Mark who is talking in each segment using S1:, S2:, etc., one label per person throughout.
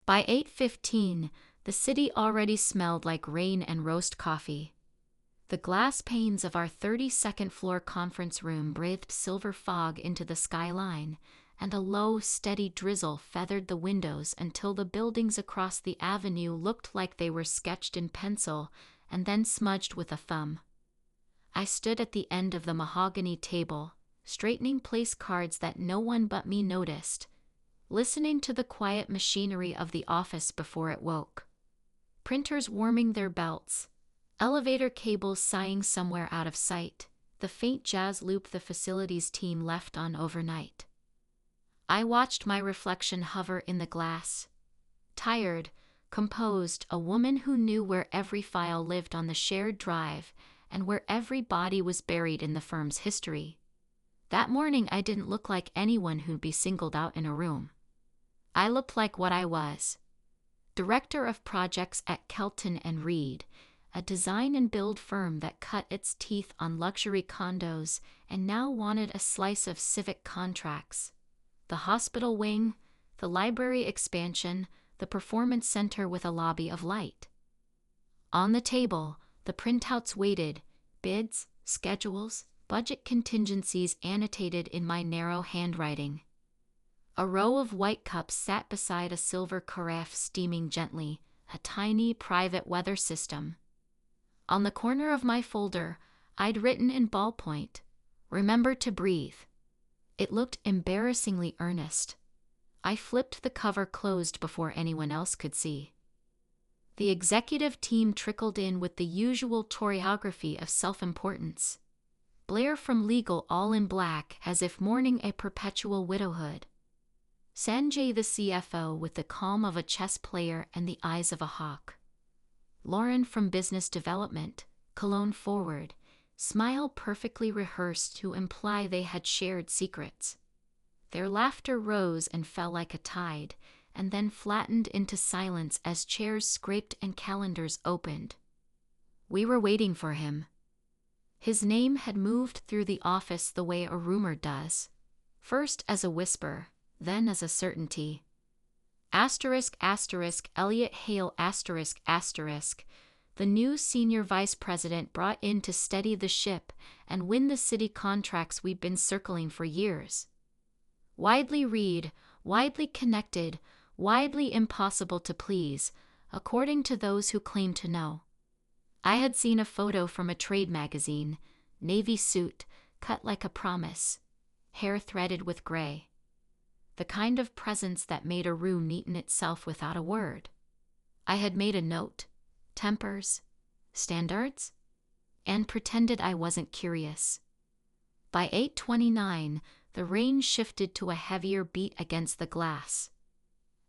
S1: By 8:15, the city already smelled like rain and roast coffee. The glass panes of our 32nd floor conference room breathed silver fog into the skyline, and a low, steady drizzle feathered the windows until the buildings across the avenue looked like they were sketched in pencil and then smudged with a thumb. I stood at the end of the mahogany table, straightening place cards that no one but me noticed, listening to the quiet machinery of the office before it woke. Printers warming their belts, elevator cables sighing somewhere out of sight, the faint jazz loop the facilities team left on overnight. I watched my reflection hover in the glass. Tired, composed, a woman who knew where every file lived on the shared drive and where every body was buried in the firm's history. That morning I didn't look like anyone who'd be singled out in a room. I looked like what I was. Director of projects at Kelton and Reed, a design and build firm that cut its teeth on luxury condos and now wanted a slice of civic contracts. The hospital wing, the library expansion, the performance center with a lobby of light. On the table, the printouts waited, bids, schedules, budget contingencies annotated in my narrow handwriting. A row of white cups sat beside a silver carafe steaming gently, a tiny private weather system. On the corner of my folder, I'd written in ballpoint, "Remember to breathe." It looked embarrassingly earnest. I flipped the cover closed before anyone else could see. The executive team trickled in with the usual choreography of self-importance. Blair from legal all in black as if mourning a perpetual widowhood. Sanjay the CFO with the calm of a chess player and the eyes of a hawk. Lauren from business development, cologne forward, smile perfectly rehearsed to imply they had shared secrets. Their laughter rose and fell like a tide, and then flattened into silence as chairs scraped and calendars opened. We were waiting for him. His name had moved through the office the way a rumor does, first as a whisper, then as a certainty. Elliot Hale the new senior vice president brought in to steady the ship and win the city contracts we've been circling for years. Widely read, widely connected, widely impossible to please, according to those who claim to know. I had seen a photo from a trade magazine, navy suit, cut like a promise, hair threaded with gray. The kind of presence that made a room neaten itself without a word. I had made a note, tempers, standards, and pretended I wasn't curious. By 8:29, the rain shifted to a heavier beat against the glass.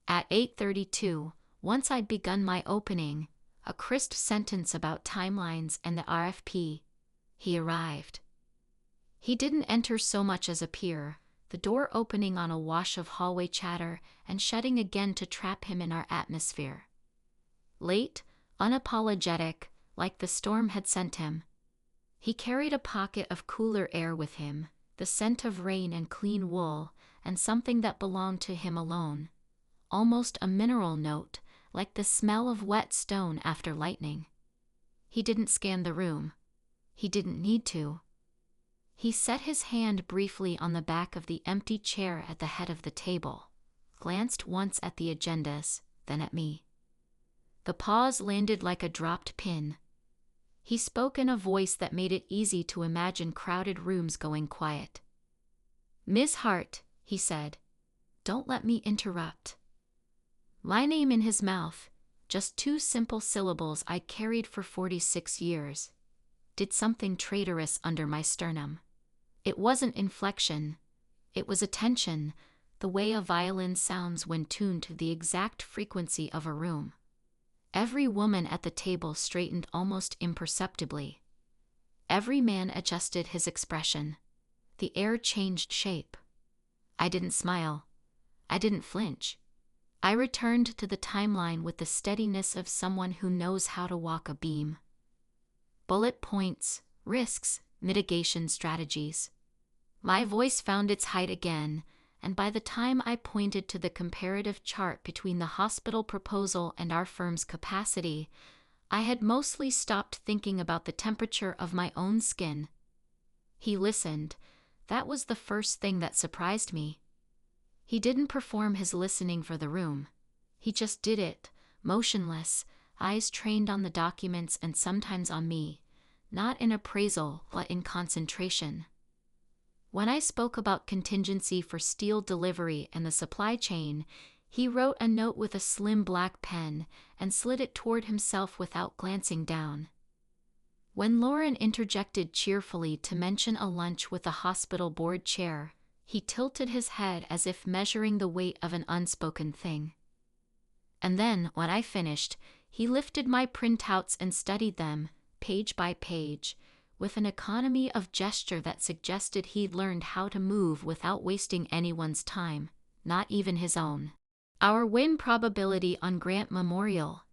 S1: At 8:32, once I'd begun my opening, a crisp sentence about timelines and the RFP, he arrived. He didn't enter so much as appear, the door opening on a wash of hallway chatter and shutting again to trap him in our atmosphere. Late, unapologetic, like the storm had sent him. He carried a pocket of cooler air with him, the scent of rain and clean wool, and something that belonged to him alone. Almost a mineral note, like the smell of wet stone after lightning. He didn't scan the room. He didn't need to. He set his hand briefly on the back of the empty chair at the head of the table, glanced once at the agendas, then at me. The pause landed like a dropped pin. He spoke in a voice that made it easy to imagine crowded rooms going quiet. "Miss Hart," he said, "don't let me interrupt." My name in his mouth, just two simple syllables I carried for 46 years, did something traitorous under my sternum. It wasn't inflection, it was a tension, the way a violin sounds when tuned to the exact frequency of a room. Every woman at the table straightened almost imperceptibly. Every man adjusted his expression. The air changed shape. I didn't smile. I didn't flinch. I returned to the timeline with the steadiness of someone who knows how to walk a beam. Bullet points, risks, mitigation strategies. My voice found its height again, and by the time I pointed to the comparative chart between the hospital proposal and our firm's capacity, I had mostly stopped thinking about the temperature of my own skin. He listened. That was the first thing that surprised me. He didn't perform his listening for the room. He just did it, motionless, eyes trained on the documents and sometimes on me, not in appraisal, but in concentration. When I spoke about contingency for steel delivery and the supply chain, he wrote a note with a slim black pen and slid it toward himself without glancing down. When Lauren interjected cheerfully to mention a lunch with a hospital board chair, he tilted his head as if measuring the weight of an unspoken thing. And then, when I finished, he lifted my printouts and studied them, page by page, with an economy of gesture that suggested he'd learned how to move without wasting anyone's time, not even his own. Our win probability on Grant Memorial,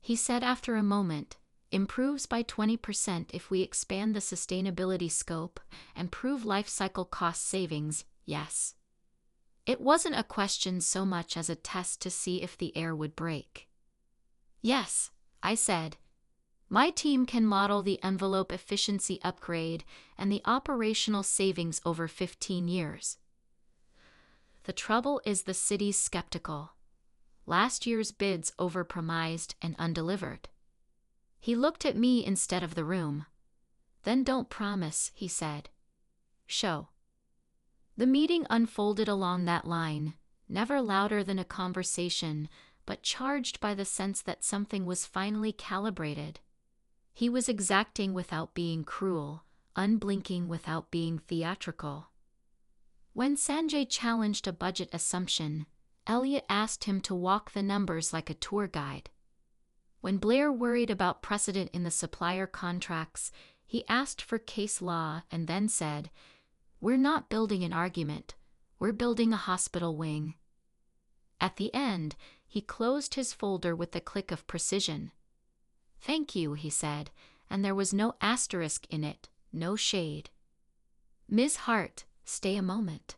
S1: he said after a moment, improves by 20% if we expand the sustainability scope and prove life cycle cost savings, yes. It wasn't a question so much as a test to see if the air would break. Yes, I said. My team can model the envelope efficiency upgrade and the operational savings over 15 years. The trouble is the city's skeptical. Last year's bids overpromised and undelivered. He looked at me instead of the room. Then don't promise, he said. Show. The meeting unfolded along that line, never louder than a conversation, but charged by the sense that something was finally calibrated. He was exacting without being cruel, unblinking without being theatrical. When Sanjay challenged a budget assumption, Elliot asked him to walk the numbers like a tour guide. When Blair worried about precedent in the supplier contracts, he asked for case law and then said, "We're not building an argument, we're building a hospital wing." At the end, he closed his folder with a click of precision. "Thank you," he said, and there was no asterisk in it, no shade. "Ms. Hart, stay a moment."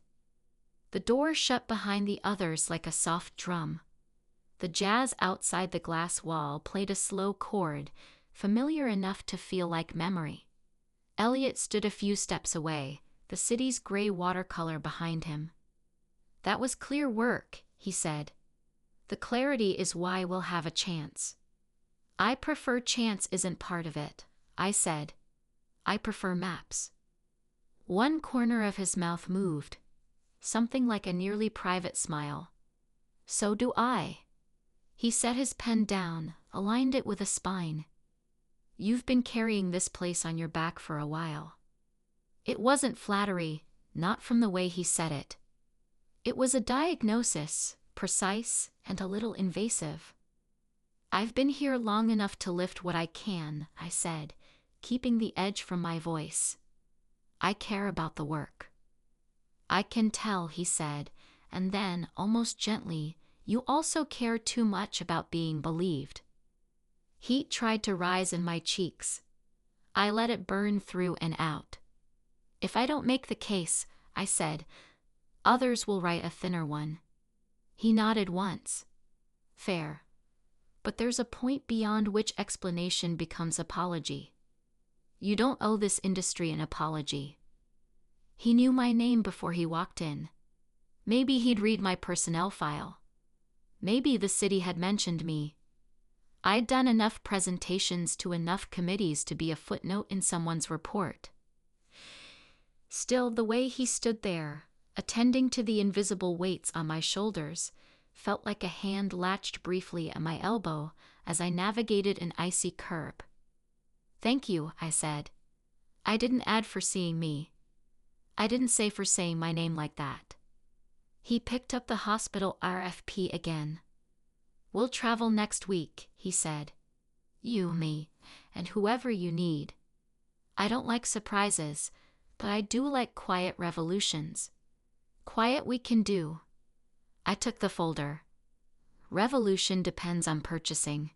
S1: The door shut behind the others like a soft drum. The jazz outside the glass wall played a slow chord, familiar enough to feel like memory. Elliot stood a few steps away, the city's gray watercolor behind him. "That was clear work," he said. "The clarity is why we'll have a chance." "I prefer chance isn't part of it," I said. "I prefer maps." One corner of his mouth moved, something like a nearly private smile. "So do I." He set his pen down, aligned it with a spine. "You've been carrying this place on your back for a while." It wasn't flattery, not from the way he said it. It was a diagnosis, precise and a little invasive. "I've been here long enough to lift what I can," I said, keeping the edge from my voice. "I care about the work." "I can tell," he said, and then, almost gently, "You also care too much about being believed." Heat tried to rise in my cheeks. I let it burn through and out. "If I don't make the case," I said, "others will write a thinner one." He nodded once. "Fair. But there's a point beyond which explanation becomes apology. You don't owe this industry an apology." He knew my name before he walked in. Maybe he'd read my personnel file. Maybe the city had mentioned me. I'd done enough presentations to enough committees to be a footnote in someone's report. Still, the way he stood there, attending to the invisible weights on my shoulders, felt like a hand latched briefly at my elbow as I navigated an icy curb. "Thank you," I said. "I didn't add for seeing me. I didn't say for saying my name like that." He picked up the hospital RFP again. "We'll travel next week," he said. "You, me, and whoever you need. I don't like surprises, but I do like quiet revolutions. Quiet we can do." I took the folder. "Revolution depends on purchasing."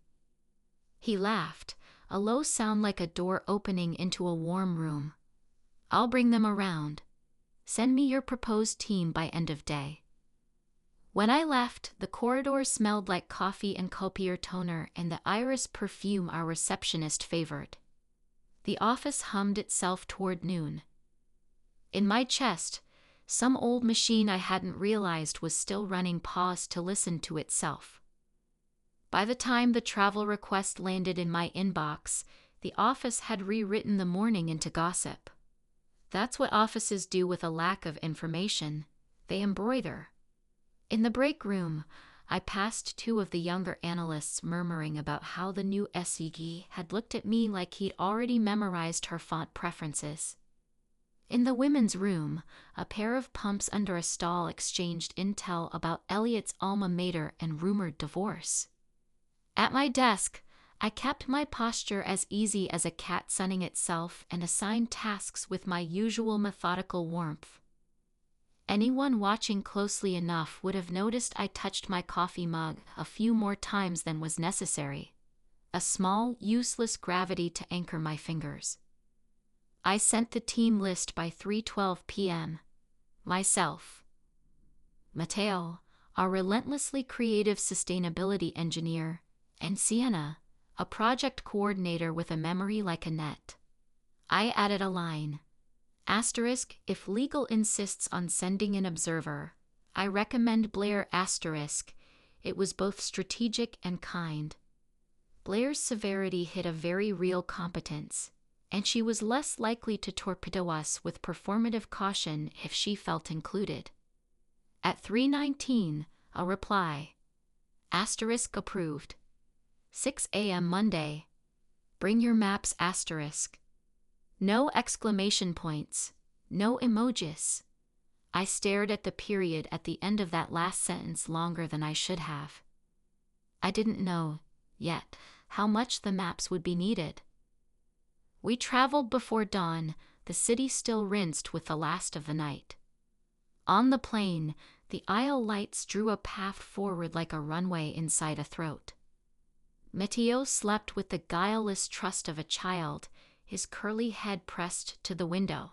S1: He laughed, a low sound like a door opening into a warm room. "I'll bring them around. Send me your proposed team by end of day. When I left, the corridor smelled like coffee and copier toner and the iris perfume our receptionist favored. The office hummed itself toward noon. In my chest, some old machine I hadn't realized was still running paused to listen to itself. By the time the travel request landed in my inbox, the office had rewritten the morning into gossip. That's what offices do with a lack of information. They embroider. In the break room, I passed two of the younger analysts murmuring about how the new SEG had looked at me like he'd already memorized her font preferences. In the women's room, a pair of pumps under a stall exchanged intel about Elliot's alma mater and rumored divorce. At my desk, I kept my posture as easy as a cat sunning itself and assigned tasks with my usual methodical warmth. Anyone watching closely enough would have noticed I touched my coffee mug a few more times than was necessary. A small, useless gravity to anchor my fingers. I sent the team list by 3:12 p.m. Myself. Mateo, our relentlessly creative sustainability engineer, and Sienna, a project coordinator with a memory like a net. I added a line. Asterisk, if legal insists on sending an observer, I recommend Blair asterisk. It was both strategic and kind. Blair's severity hid a very real competence, and she was less likely to torpedo us with performative caution if she felt included. At 3:19, a reply. Asterisk approved. 6 a.m. Monday. Bring your maps asterisk. No exclamation points, no emojis. I stared at the period at the end of that last sentence longer than I should have. I didn't know, yet, how much the maps would be needed. We traveled before dawn, the city still rinsed with the last of the night. On the plain, the aisle lights drew a path forward like a runway inside a throat. Mateo slept with the guileless trust of a child, his curly head pressed to the window.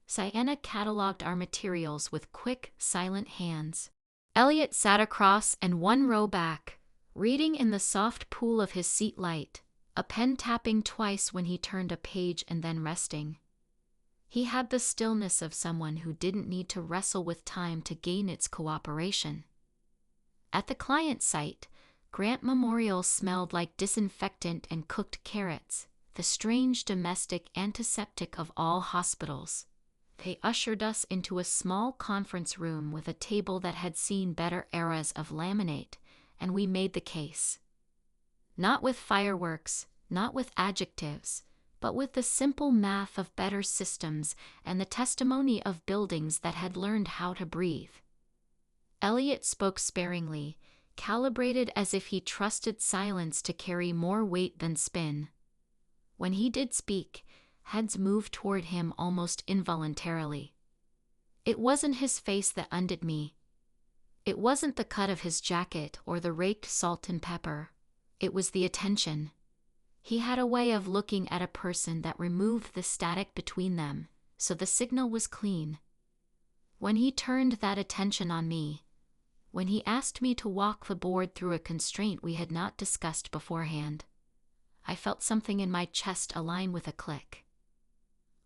S1: Sienna catalogued our materials with quick, silent hands. Elliot sat across and one row back, reading in the soft pool of his seat light, a pen tapping twice when he turned a page and then resting. He had the stillness of someone who didn't need to wrestle with time to gain its cooperation. At the client site, Grant Memorial smelled like disinfectant and cooked carrots, the strange domestic antiseptic of all hospitals. They ushered us into a small conference room with a table that had seen better eras of laminate, and we made the case. Not with fireworks, not with adjectives, but with the simple math of better systems and the testimony of buildings that had learned how to breathe. Elliot spoke sparingly, calibrated as if he trusted silence to carry more weight than spin. When he did speak, heads moved toward him almost involuntarily. It wasn't his face that undid me. It wasn't the cut of his jacket or the raked salt and pepper. It was the attention. He had a way of looking at a person that removed the static between them, so the signal was clean. When he turned that attention on me, when he asked me to walk the board through a constraint we had not discussed beforehand, I felt something in my chest align with a click.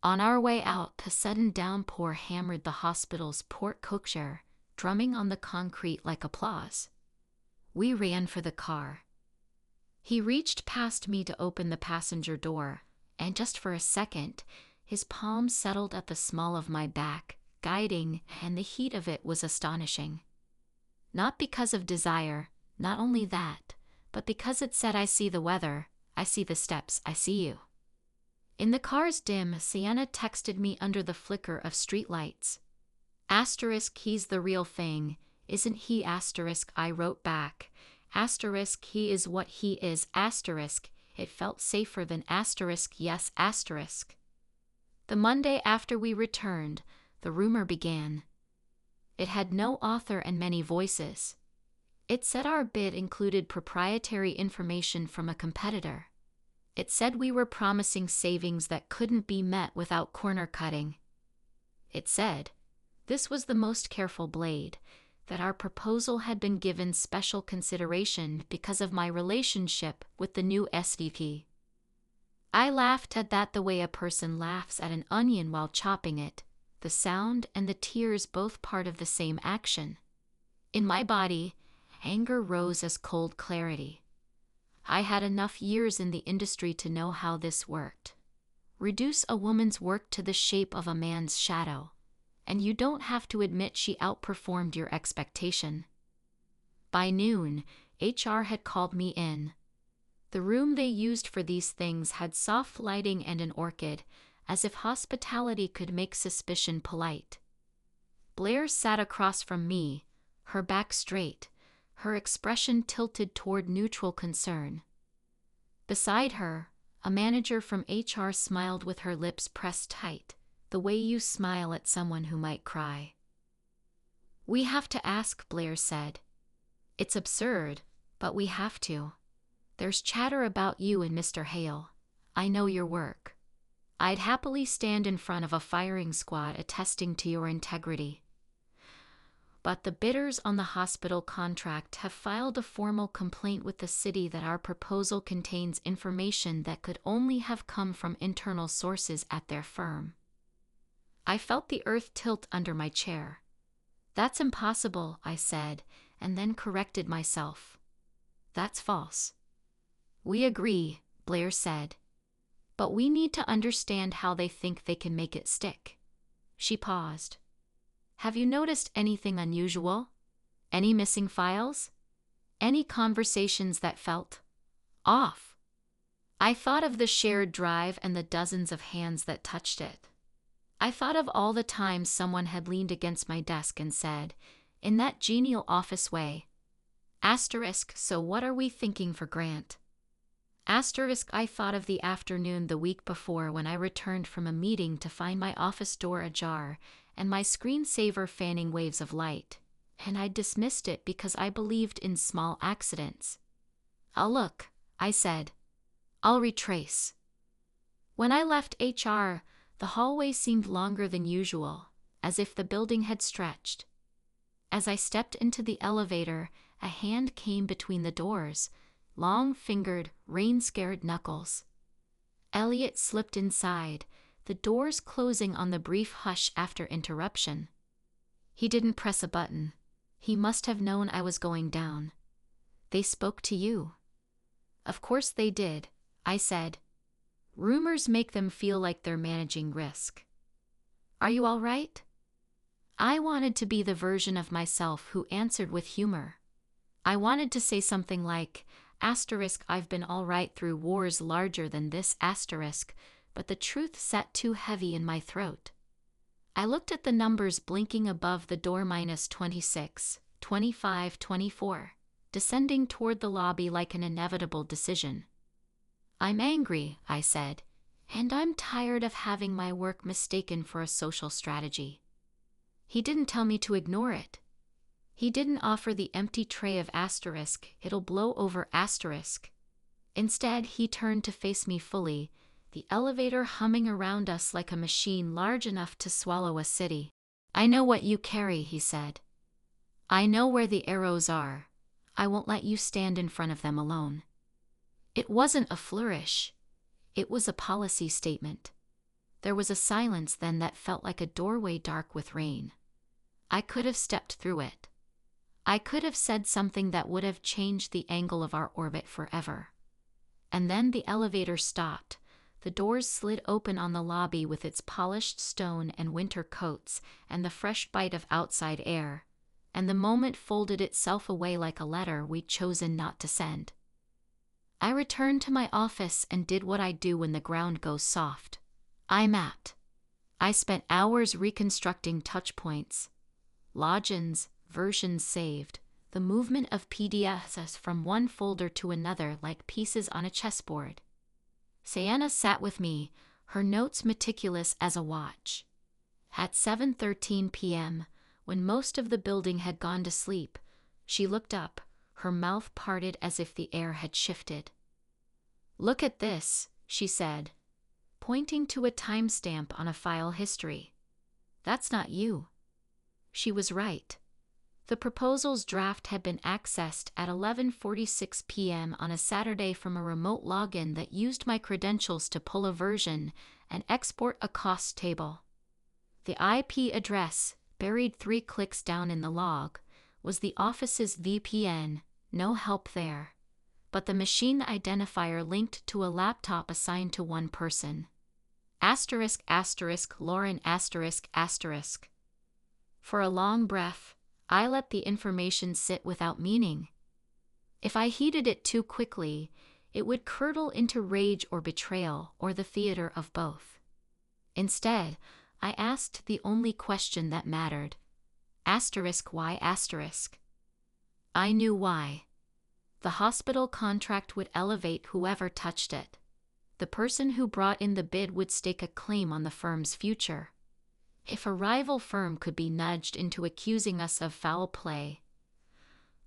S1: On our way out, the sudden downpour hammered the hospital's porte cochere, drumming on the concrete like applause. We ran for the car. He reached past me to open the passenger door, and just for a second, his palm settled at the small of my back, guiding, and the heat of it was astonishing. Not because of desire, not only that, but because it said I see the weather, I see the steps, I see you. In the car's dim, Sienna texted me under the flicker of streetlights. Asterisk, he's the real thing, isn't he? Asterisk, I wrote back. Asterisk, he is what he is. Asterisk, it felt safer than asterisk, yes. Asterisk. The Monday after we returned, the rumor began. It had no author and many voices. It said our bid included proprietary information from a competitor. It said we were promising savings that couldn't be met without corner cutting. It said, This was the most careful Blade, that our proposal had been given special consideration because of my relationship with the new SVP. I laughed at that the way a person laughs at an onion while chopping it, the sound and the tears both part of the same action. In my body, anger rose as cold clarity. I had enough years in the industry to know how this worked. Reduce a woman's work to the shape of a man's shadow, and you don't have to admit she outperformed your expectation. By noon, HR had called me in. The room they used for these things had soft lighting and an orchid, as if hospitality could make suspicion polite. Blair sat across from me, her back straight, her expression tilted toward neutral concern. Beside her, a manager from HR smiled with her lips pressed tight, the way you smile at someone who might cry. "We have to ask," Blair said. "It's absurd, but we have to. There's chatter about you and Mr. Hale. I know your work. I'd happily stand in front of a firing squad attesting to your integrity. But the bidders on the hospital contract have filed a formal complaint with the city that our proposal contains information that could only have come from internal sources at their firm." I felt the earth tilt under my chair. "That's impossible," I said, and then corrected myself. "That's false." "We agree," Blair said. "But we need to understand how they think they can make it stick." She paused. "Have you noticed anything unusual? Any missing files? Any conversations that felt off?" I thought of the shared drive and the dozens of hands that touched it. I thought of all the times someone had leaned against my desk and said, in that genial office way, "So what are we thinking for Grant?" I thought of the afternoon the week before when I returned from a meeting to find my office door ajar and my screensaver fanning waves of light, and I dismissed it because I believed in small accidents. "I'll look," I said. "I'll retrace." When I left HR, the hallway seemed longer than usual, as if the building had stretched. As I stepped into the elevator, a hand came between the doors, long-fingered, rain-scared knuckles. Elliot slipped inside, the doors closing on the brief hush after interruption. He didn't press a button. He must have known I was going down. "They spoke to you." "Of course they did," I said. "Rumors make them feel like they're managing risk." "Are you all right?" I wanted to be the version of myself who answered with humor. I wanted to say something like, "I've been all right through wars larger than this asterisk," but the truth sat too heavy in my throat. I looked at the numbers blinking above the door, -26, 25, 24, descending toward the lobby like an inevitable decision. "I'm angry," I said, "and I'm tired of having my work mistaken for a social strategy." He didn't tell me to ignore it. He didn't offer the empty tray of "it'll blow over." Instead, he turned to face me fully, the elevator humming around us like a machine large enough to swallow a city. "I know what you carry," he said. "I know where the arrows are. I won't let you stand in front of them alone." It wasn't a flourish. It was a policy statement. There was a silence then that felt like a doorway dark with rain. I could have stepped through it. I could have said something that would have changed the angle of our orbit forever. And then the elevator stopped. The doors slid open on the lobby with its polished stone and winter coats and the fresh bite of outside air, and the moment folded itself away like a letter we'd chosen not to send. I returned to my office and did what I do when the ground goes soft. I mapped. I spent hours reconstructing touch points, logins, versions saved, the movement of PDFs from one folder to another like pieces on a chessboard. Sienna sat with me, her notes meticulous as a watch. At 7:13 p.m., when most of the building had gone to sleep, she looked up, her mouth parted as if the air had shifted. "Look at this," she said, pointing to a timestamp on a file history. "That's not you." She was right. The proposal's draft had been accessed at 11:46 p.m. on a Saturday from a remote login that used my credentials to pull a version and export a cost table. The IP address, buried 3 clicks down in the log, was the office's VPN, no help there. But the machine identifier linked to a laptop assigned to one person. *** Lauren ***. For a long breath, I let the information sit without meaning. If I heeded it too quickly, it would curdle into rage or betrayal, or the theater of both. Instead, I asked the only question that mattered. ***Why***? I knew why. The hospital contract would elevate whoever touched it. The person who brought in the bid would stake a claim on the firm's future. If a rival firm could be nudged into accusing us of foul play,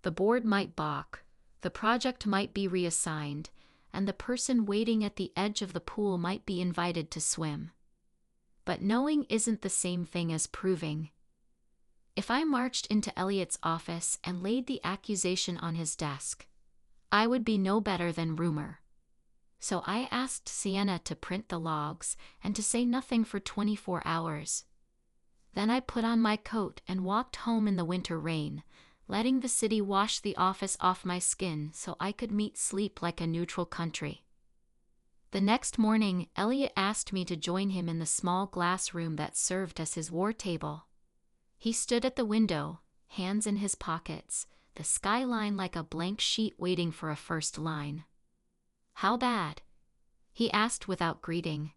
S1: the board might balk, the project might be reassigned, and the person waiting at the edge of the pool might be invited to swim. But knowing isn't the same thing as proving. If I marched into Elliot's office and laid the accusation on his desk, I would be no better than rumor. So I asked Sienna to print the logs and to say nothing for 24 hours. Then I put on my coat and walked home in the winter rain, letting the city wash the office off my skin so I could meet sleep like a neutral country. The next morning, Elliot asked me to join him in the small glass room that served as his war table. He stood at the window, hands in his pockets, the skyline like a blank sheet waiting for a first line. "How bad?" he asked without greeting.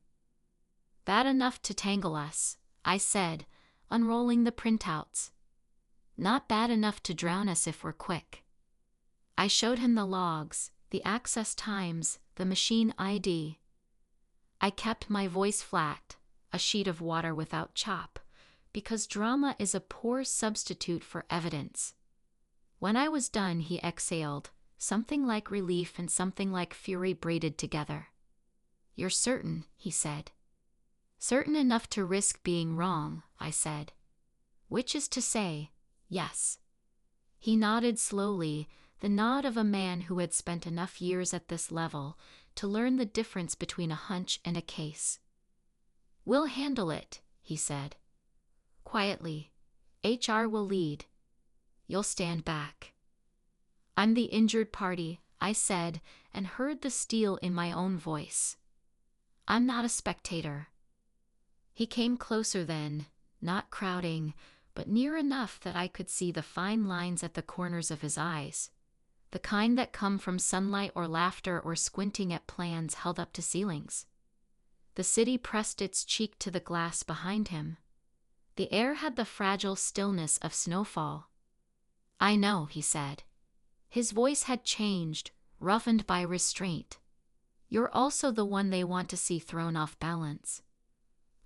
S1: "Bad enough to tangle us," I said, unrolling the printouts. "Not bad enough to drown us if we're quick." I showed him the logs, the access times, the machine ID. I kept my voice flat, a sheet of water without chop, because drama is a poor substitute for evidence. When I was done, he exhaled, something like relief and something like fury braided together. "You're certain," he said. "Certain enough to risk being wrong," I said. "Which is to say, yes." He nodded slowly, the nod of a man who had spent enough years at this level to learn the difference between a hunch and a case. "We'll handle it," he said. "Quietly. HR will lead. You'll stand back." "I'm the injured party," I said, and heard the steel in my own voice. "I'm not a spectator." He came closer then, not crowding, but near enough that I could see the fine lines at the corners of his eyes, the kind that come from sunlight or laughter or squinting at plans held up to ceilings. The city pressed its cheek to the glass behind him. The air had the fragile stillness of snowfall. "I know," he said. His voice had changed, roughened by restraint. "You're also the one they want to see thrown off balance.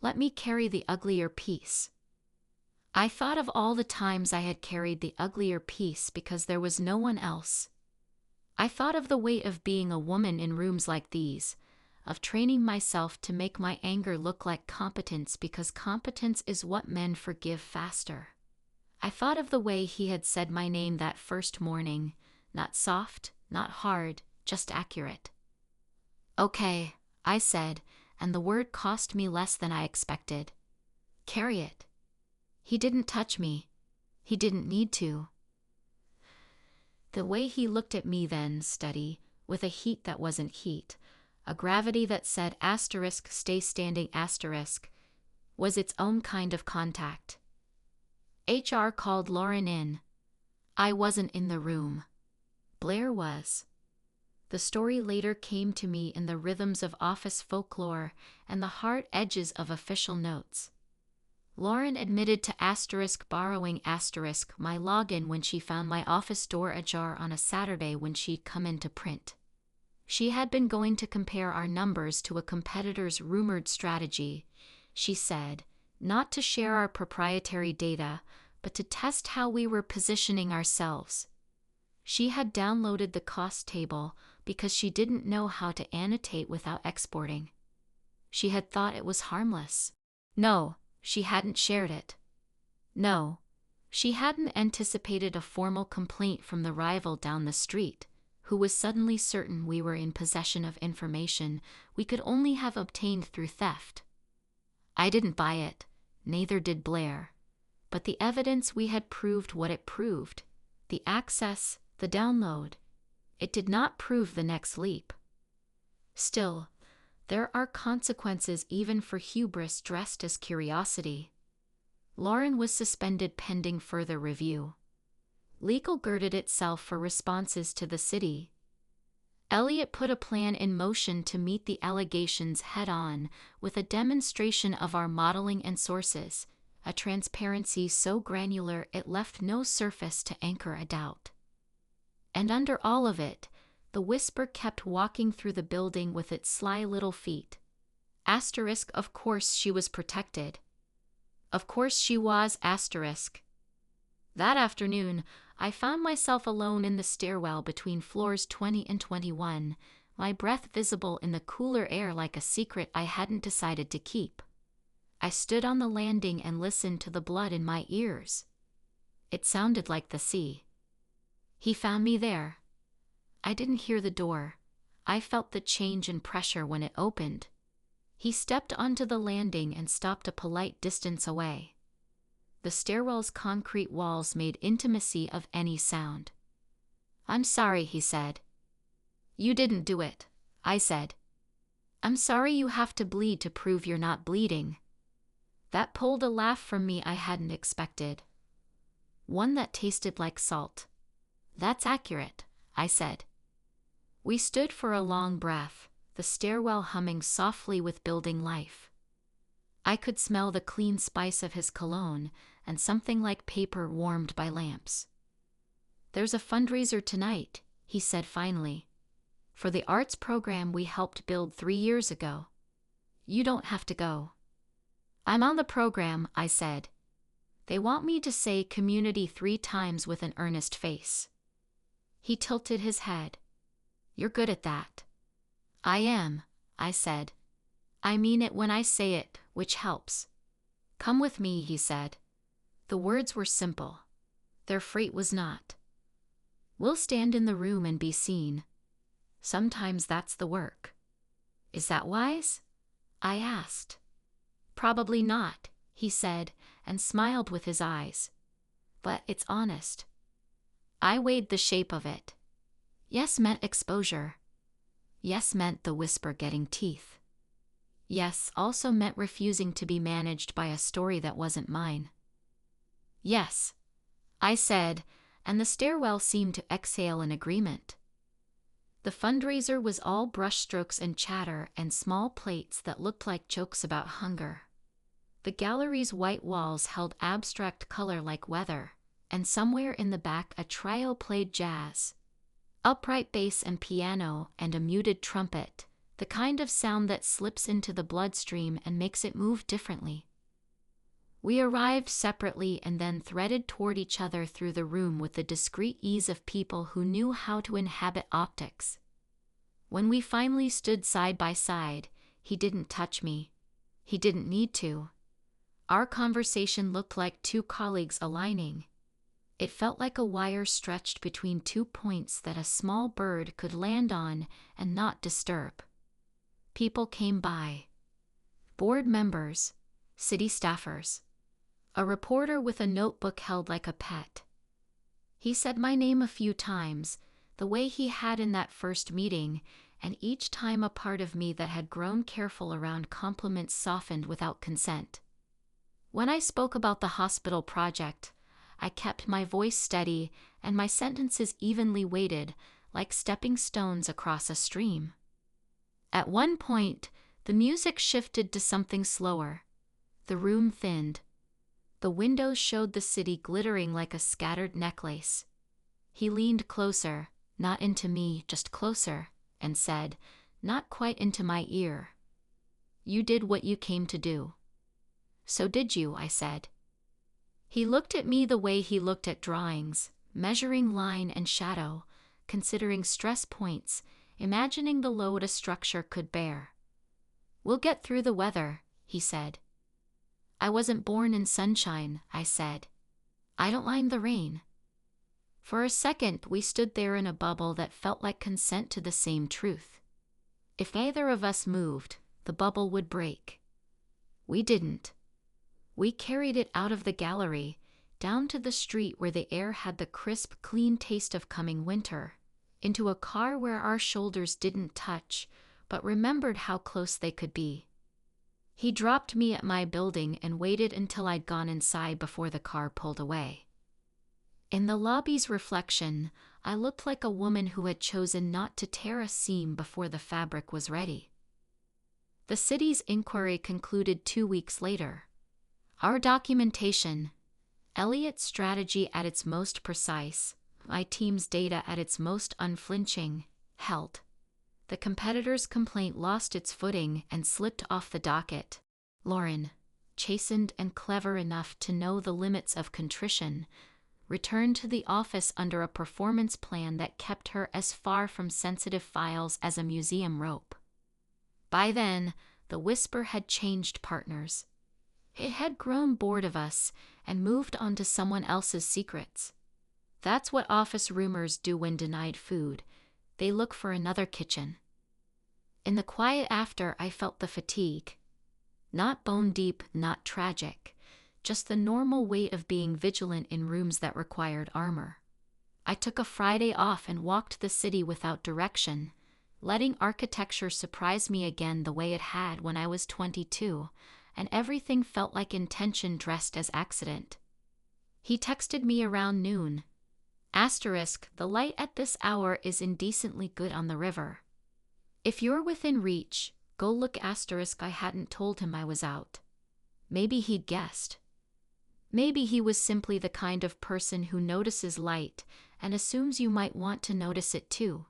S1: Let me carry the uglier piece." I thought of all the times I had carried the uglier piece because there was no one else. I thought of the weight of being a woman in rooms like these, of training myself to make my anger look like competence because competence is what men forgive faster. I thought of the way he had said my name that first morning, not soft, not hard, just accurate. "Okay," I said, and the word cost me less than I expected. "Carry it." He didn't touch me. He didn't need to. The way he looked at me then, steady, with a heat that wasn't heat, a gravity that said *stay standing*, was its own kind of contact. HR called Lauren in. I wasn't in the room. Blair was. The story later came to me in the rhythms of office folklore and the hard edges of official notes. Lauren admitted to borrowing my login when she found my office door ajar on a Saturday when she'd come in to print. She had been going to compare our numbers to a competitor's rumored strategy, she said, not to share our proprietary data, but to test how we were positioning ourselves. She had downloaded the cost table because she didn't know how to annotate without exporting. She had thought it was harmless. No, she hadn't shared it. No, She hadn't anticipated a formal complaint from the rival down the street, who was suddenly certain we were in possession of information we could only have obtained through theft. I didn't buy it, neither did Blair. But the evidence we had proved what it proved. The access, the download. It did not prove the next leap. Still, there are consequences even for hubris dressed as curiosity. Lauren was suspended pending further review. Legal girded itself for responses to the city. Elliot put a plan in motion to meet the allegations head-on with a demonstration of our modeling and sources, a transparency so granular it left no surface to anchor a doubt. And under all of it, the whisper kept walking through the building with its sly little feet. Asterisk, of course she was protected. Of course she was, asterisk. That afternoon, I found myself alone in the stairwell between floors 20 and 21, my breath visible in the cooler air like a secret I hadn't decided to keep. I stood on the landing and listened to the blood in my ears. It sounded like the sea. He found me there. I didn't hear the door. I felt the change in pressure when it opened. He stepped onto the landing and stopped a polite distance away. The stairwell's concrete walls made intimacy of any sound. "I'm sorry," he said. "You didn't do it," I said. "I'm sorry you have to bleed to prove you're not bleeding." That pulled a laugh from me I hadn't expected. One that tasted like salt. "That's accurate," I said. We stood for a long breath, the stairwell humming softly with building life. I could smell the clean spice of his cologne and something like paper warmed by lamps. "There's a fundraiser tonight," he said finally, "for the arts program we helped build 3 years ago. You don't have to go." "I'm on the program," I said. "They want me to say community 3 times with an earnest face." He tilted his head. "You're good at that." "I am," I said. "I mean it when I say it, which helps." "Come with me," he said. The words were simple. Their freight was not. "We'll stand in the room and be seen. Sometimes that's the work." "Is that wise?" I asked. "Probably not," he said, and smiled with his eyes. "But it's honest." I weighed the shape of it. Yes meant exposure. Yes meant the whisper getting teeth. Yes also meant refusing to be managed by a story that wasn't mine. "Yes," I said, and the stairwell seemed to exhale in agreement. The fundraiser was all brushstrokes and chatter and small plates that looked like jokes about hunger. The gallery's white walls held abstract color like weather, and somewhere in the back a trio played jazz. Upright bass and piano and a muted trumpet, the kind of sound that slips into the bloodstream and makes it move differently. We arrived separately and then threaded toward each other through the room with the discreet ease of people who knew how to inhabit optics. When we finally stood side by side, he didn't touch me. He didn't need to. Our conversation looked like 2 colleagues aligning. It felt like a wire stretched between 2 points that a small bird could land on and not disturb. People came by. Board members, city staffers. A reporter with a notebook held like a pet. He said my name a few times, the way he had in that first meeting, and each time a part of me that had grown careful around compliments softened without consent. When I spoke about the hospital project, I kept my voice steady and my sentences evenly weighted, like stepping stones across a stream. At one point, the music shifted to something slower. The room thinned. The windows showed the city glittering like a scattered necklace. He leaned closer, not into me, just closer, and said, not quite into my ear, "You did what you came to do." "So did you," I said. He looked at me the way he looked at drawings, measuring line and shadow, considering stress points, imagining the load a structure could bear. "We'll get through the weather," he said. "I wasn't born in sunshine," I said. I don't mind the rain. For a second, we stood there in a bubble that felt like consent to the same truth. If neither of us moved, the bubble would break. We didn't. We carried it out of the gallery, down to the street where the air had the crisp, clean taste of coming winter, into a car where our shoulders didn't touch, but remembered how close they could be. He dropped me at my building and waited until I'd gone inside before the car pulled away. In the lobby's reflection, I looked like a woman who had chosen not to tear a seam before the fabric was ready. The city's inquiry concluded 2 weeks later. Our documentation, Elliot's strategy at its most precise, my team's data at its most unflinching, held. The competitor's complaint lost its footing and slipped off the docket. Lauren, chastened and clever enough to know the limits of contrition, returned to the office under a performance plan that kept her as far from sensitive files as a museum rope. By then, the whisper had changed partners. It had grown bored of us and moved on to someone else's secrets. That's what office rumors do when denied food. They look for another kitchen. In the quiet after, I felt the fatigue. Not bone deep, not tragic, just the normal weight of being vigilant in rooms that required armor. I took a Friday off and walked the city without direction, letting architecture surprise me again the way it had when I was 22, and everything felt like intention dressed as accident. He texted me around noon. The light at this hour is indecently good on the river. If you're within reach, go look. I hadn't told him I was out. Maybe he'd guessed. Maybe he was simply the kind of person who notices light and assumes you might want to notice it too.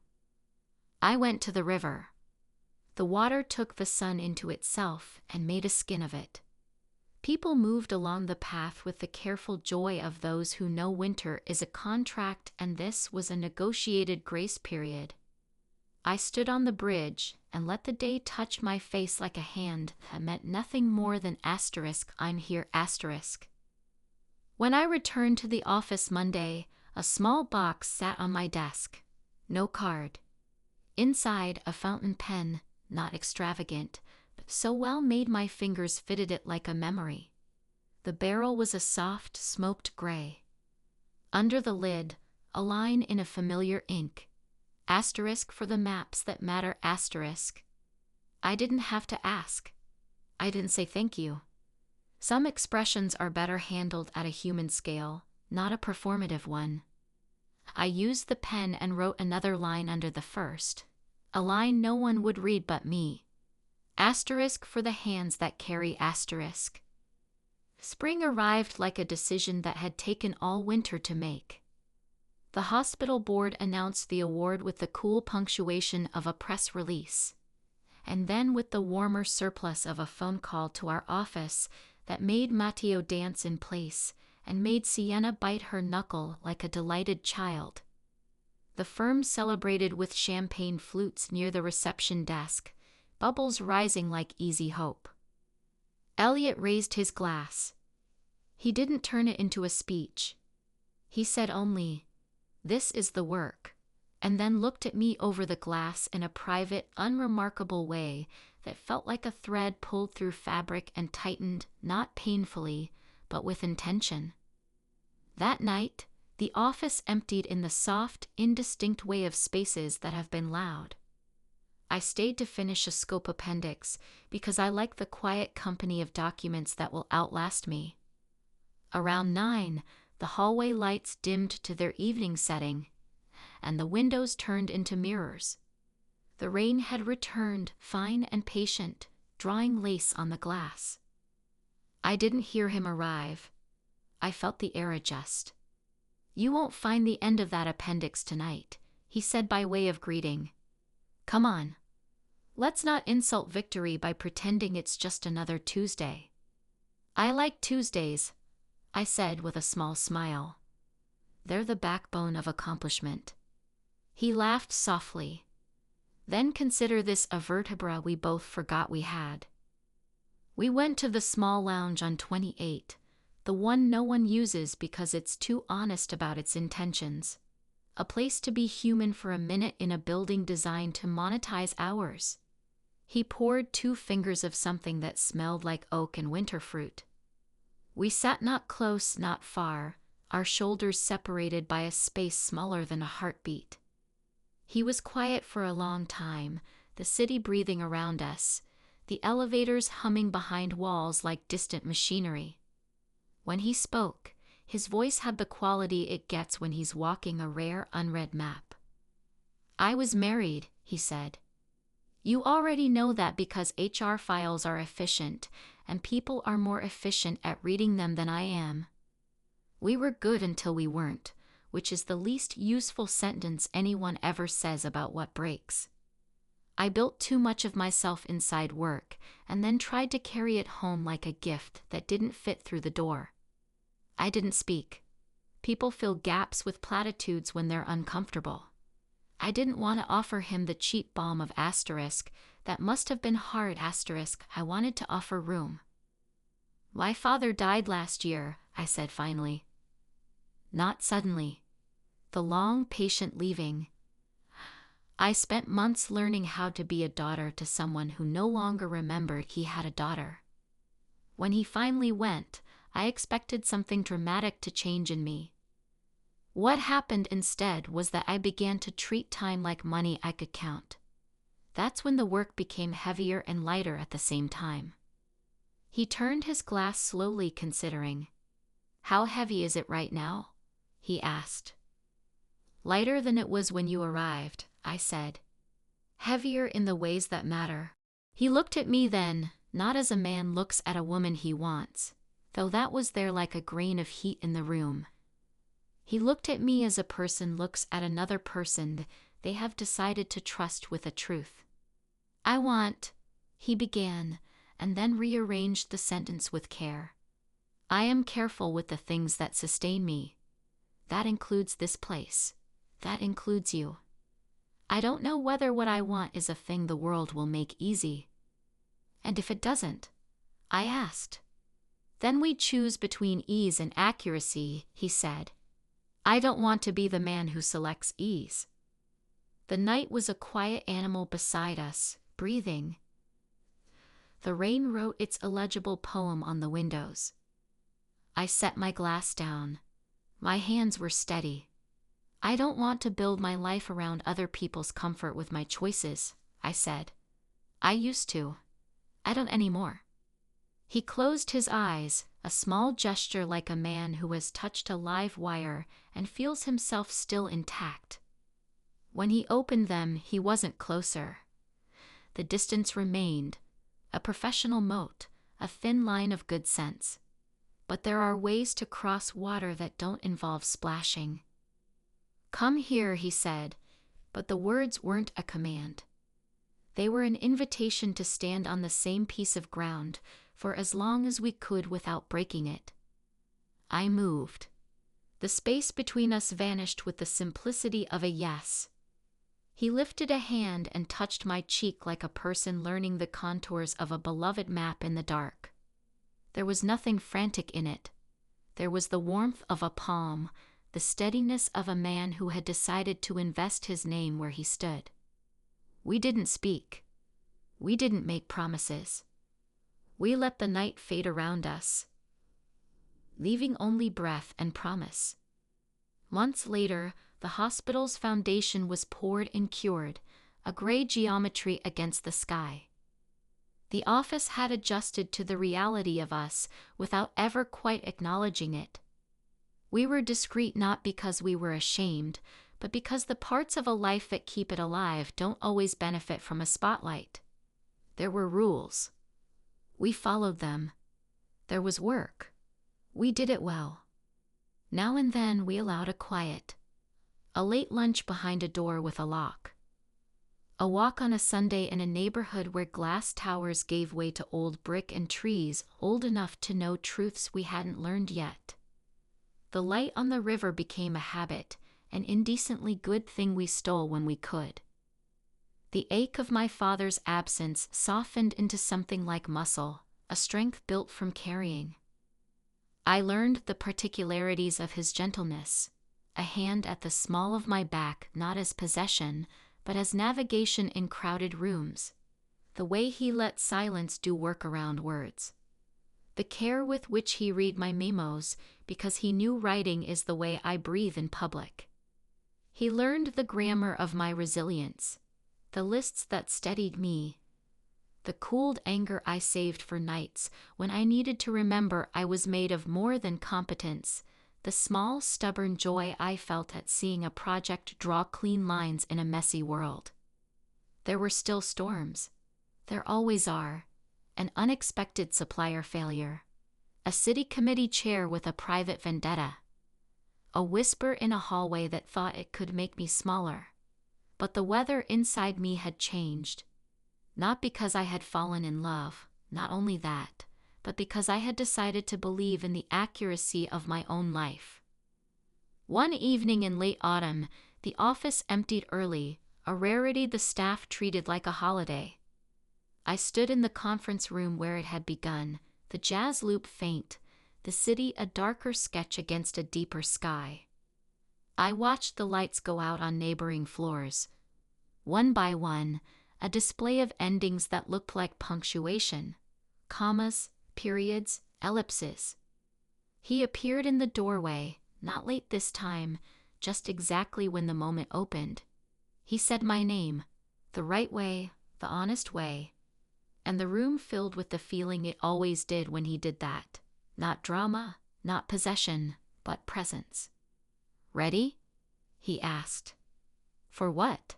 S1: I went to the river. The water took the sun into itself and made a skin of it. People moved along the path with the careful joy of those who know winter is a contract and this was a negotiated grace period. I stood on the bridge and let the day touch my face like a hand that meant nothing more than I'm here. When I returned to the office Monday, a small box sat on my desk. No card. Inside, a fountain pen, not extravagant, but so well made my fingers fitted it like a memory. The barrel was a soft, smoked gray. Under the lid, a line in a familiar ink. For the maps that matter. I didn't have to ask. I didn't say thank you. Some expressions are better handled at a human scale, not a performative one. I used the pen and wrote another line under the first. A line no one would read but me. For the hands that carry. Spring arrived like a decision that had taken all winter to make. The hospital board announced the award with the cool punctuation of a press release, and then with the warmer surplus of a phone call to our office that made Matteo dance in place and made Sienna bite her knuckle like a delighted child. The firm celebrated with champagne flutes near the reception desk, bubbles rising like easy hope. Elliot raised his glass. He didn't turn it into a speech. He said only, "This is the work," and then looked at me over the glass in a private, unremarkable way that felt like a thread pulled through fabric and tightened, not painfully, but with intention. That night, the office emptied in the soft, indistinct way of spaces that have been loud. I stayed to finish a scope appendix because I like the quiet company of documents that will outlast me. Around 9, the hallway lights dimmed to their evening setting, and the windows turned into mirrors. The rain had returned, fine and patient, drawing lace on the glass. I didn't hear him arrive. I felt the air adjust. "You won't find the end of that appendix tonight," he said by way of greeting. "Come on. Let's not insult victory by pretending it's just another Tuesday." "I like Tuesdays," I said with a small smile. "They're the backbone of accomplishment." He laughed softly. "Then consider this a vertebra we both forgot we had." We went to the small lounge on 28, the one no one uses because it's too honest about its intentions. A place to be human for a minute in a building designed to monetize hours. He poured 2 fingers of something that smelled like oak and winter fruit. We sat not close, not far, our shoulders separated by a space smaller than a heartbeat. He was quiet for a long time, the city breathing around us, the elevators humming behind walls like distant machinery. When he spoke, his voice had the quality it gets when he's walking a rare unread map. "I was married," he said. "You already know that because HR files are efficient, and people are more efficient at reading them than I am. We were good until we weren't, which is the least useful sentence anyone ever says about what breaks. I built too much of myself inside work, and then tried to carry it home like a gift that didn't fit through the door." I didn't speak. People fill gaps with platitudes when they're uncomfortable. I didn't want to offer him the cheap balm of asterisk, that must have been hard asterisk. I wanted to offer room. "My father died last year," I said finally. Not suddenly. The long, patient leaving. I spent months learning how to be a daughter to someone who no longer remembered he had a daughter. When he finally went, I expected something dramatic to change in me. What happened instead was that I began to treat time like money I could count. That's when the work became heavier and lighter at the same time. He turned his glass slowly, considering. "How heavy is it right now?" he asked. "Lighter than it was when you arrived," I said. "Heavier in the ways that matter." He looked at me then, not as a man looks at a woman he wants, though that was there like a grain of heat in the room. He looked at me as a person looks at another person they have decided to trust with a truth. "I want," he began, and then rearranged the sentence with care. "I am careful with the things that sustain me. That includes this place. That includes you. I don't know whether what I want is a thing the world will make easy." "And if it doesn't?" I asked. "Then we choose between ease and accuracy," he said. "I don't want to be the man who selects ease." The night was a quiet animal beside us, breathing. The rain wrote its illegible poem on the windows. I set my glass down. My hands were steady. "I don't want to build my life around other people's comfort with my choices," I said. "I used to. I don't anymore." He closed his eyes, a small gesture like a man who has touched a live wire and feels himself still intact. When he opened them, he wasn't closer. The distance remained, a professional moat, a thin line of good sense. But there are ways to cross water that don't involve splashing. "Come here," he said, but the words weren't a command. They were an invitation to stand on the same piece of ground for as long as we could without breaking it. I moved. The space between us vanished with the simplicity of a yes. He lifted a hand and touched my cheek like a person learning the contours of a beloved map in the dark. There was nothing frantic in it. There was the warmth of a palm, the steadiness of a man who had decided to invest his name where he stood. We didn't speak. We didn't make promises. We let the night fade around us, leaving only breath and promise. Months later, the hospital's foundation was poured and cured, a gray geometry against the sky. The office had adjusted to the reality of us without ever quite acknowledging it. We were discreet not because we were ashamed, but because the parts of a life that keep it alive don't always benefit from a spotlight. There were rules. We followed them. There was work. We did it well. Now and then we allowed a quiet. A late lunch behind a door with a lock. A walk on a Sunday in a neighborhood where glass towers gave way to old brick and trees old enough to know truths we hadn't learned yet. The light on the river became a habit, an indecently good thing we stole when we could. The ache of my father's absence softened into something like muscle, a strength built from carrying. I learned the particularities of his gentleness, a hand at the small of my back not as possession, but as navigation in crowded rooms, the way he let silence do work around words, the care with which he read my memos because he knew writing is the way I breathe in public. He learned the grammar of my resilience, the lists that steadied me, the cooled anger I saved for nights when I needed to remember I was made of more than competence, the small, stubborn joy I felt at seeing a project draw clean lines in a messy world. There were still storms. There always are. An unexpected supplier failure. A city committee chair with a private vendetta. A whisper in a hallway that thought it could make me smaller. But the weather inside me had changed. Not because I had fallen in love, not only that, but because I had decided to believe in the accuracy of my own life. One evening in late autumn, the office emptied early, a rarity the staff treated like a holiday. I stood in the conference room where it had begun, the jazz loop faint, the city a darker sketch against a deeper sky. I watched the lights go out on neighboring floors. One by one, a display of endings that looked like punctuation, commas, periods, ellipses. He appeared in the doorway, not late this time, just exactly when the moment opened. He said my name, the right way, the honest way, and the room filled with the feeling it always did when he did that. Not drama, not possession, but presence. Ready? He asked. For what?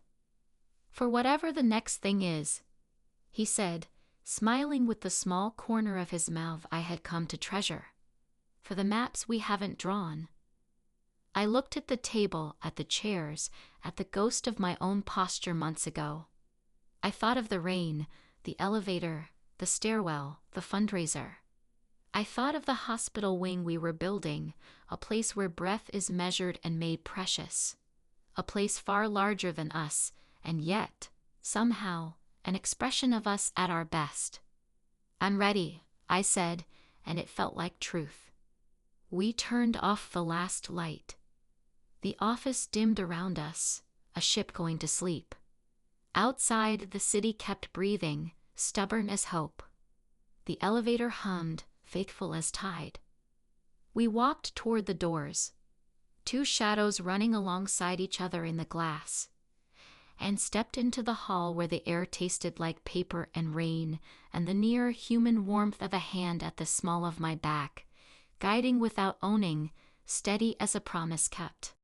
S1: For whatever the next thing is, he said, smiling with the small corner of his mouth I had come to treasure. For the maps we haven't drawn. I looked at the table, at the chairs, at the ghost of my own posture months ago. I thought of the rain, the elevator, the stairwell, the fundraiser. I thought of the hospital wing we were building, a place where breath is measured and made precious. A place far larger than us, and yet, somehow, an expression of us at our best. I'm ready, I said, and it felt like truth. We turned off the last light. The office dimmed around us, a ship going to sleep. Outside, the city kept breathing, stubborn as hope. The elevator hummed, faithful as tide. We walked toward the doors, two shadows running alongside each other in the glass, and stepped into the hall where the air tasted like paper and rain, and the near human warmth of a hand at the small of my back, guiding without owning, steady as a promise kept.